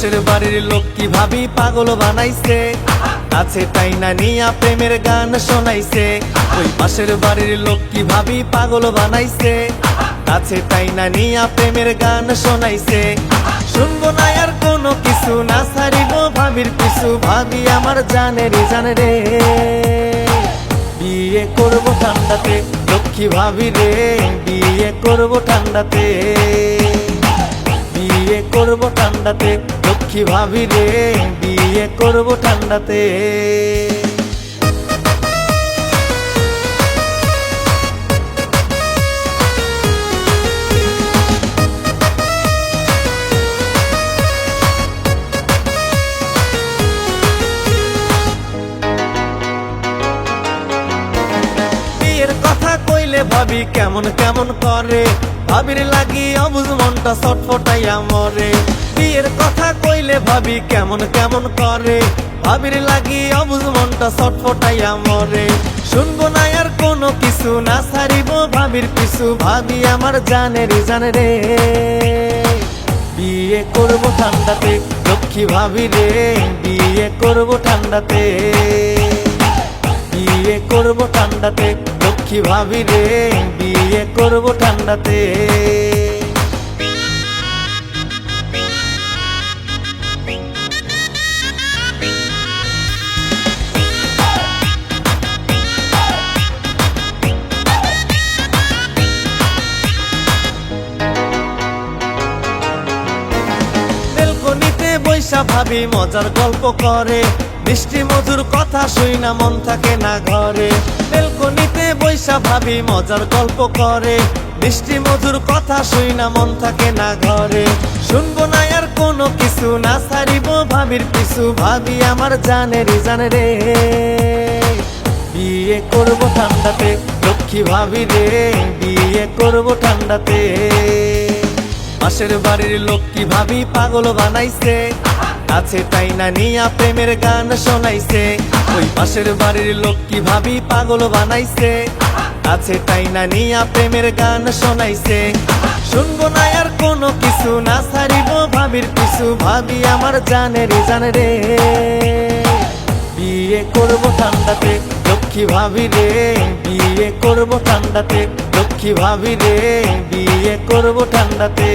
পাশের বাড়ির লোক কি ভাবি পাগল বানাইছে, আছে তাই না নিয়া প্রেমের গান শোনাইছে। ওই পাশের বাড়ির লোক কি ভাবি পাগল বানাইছে, আছে তাই না নিয়া প্রেমের গান শোনাইছে। শুনবো না আর কোনো কিছু, না ছাড়িব ভাবির পিছু, ভাবি আমার জানে রে। বিয়ে করবো ঠান্ডাতে লক্ষ্মী ভাবি রে, বিয়ে করবো ঠান্ডাতে, বিয়ে করবো ঠান্ডাতে লক্ষ্মী ভাবি রে, বিয়ে করবো ঠান্ডাতে। বিয়ের কথা কইলে ভাবি কেমন কেমন করে, ভাবির লাগি অবুঝ মনটা ছটফটাইয়া মরে। বিয়ের কথা কইলে ভাবি কেমন কেমন করে, ভাবির লাগি অবুঝ মনটা ছটফটাইয়া মরে। শুনবো না আর কোনো কিছু, না ছাড়িব ভাবির পিছু, ভাবি আমার জানে রে। বিয়ে করবো ঠান্ডাতে লক্ষ্মী ভাবি রে, বিয়ে করবো ঠান্ডাতে, বিয়ে করবো ঠান্ডাতে লক্ষ্মী ভাবি রে, বিয়ে করবো ঠান্ডাতে। বেলকনিতে বৈশা ভাবি মজার গল্প করে, মিষ্টি মধুর কথা শুই না মন থাকে না ঘরে। বেলকনিতে বৈশা ভাবি মজার গল্প করে, মিষ্টি মধুর কথা শুই না মন থাকে না ঘরে। শুনবো না আর কোনো কিছু, না ছাড়িব ভাবির পিছু, ভাবি আমার জানে রে। বিয়ে করবো ঠান্ডাতে লক্ষ্মী ভাবি রে, বিয়ে করবো ঠান্ডাতে। পাশের বাড়ির লোক কি ভাবি পাগল বানাইছে, আছে তাই না নিয়া প্রেমের গান শোনাইছে। ওই পাশের বাড়ির লোক কি ভাবি পাগল বানাইছে, আছে তাই না নিয়া প্রেমের গান শোনাইছে। শুনবো না আর কোনো কিছু, না ছাড়িব ভাবির পিছু, ভাবি আমার জানে রে। বিয়ে করবো ঠান্ডাতে লক্ষ্মী ভাবি রে, বিয়ে করবো ঠান্ডাতে লক্ষ্মী ভাবি রে, বিয়ে করবো ঠান্ডাতে।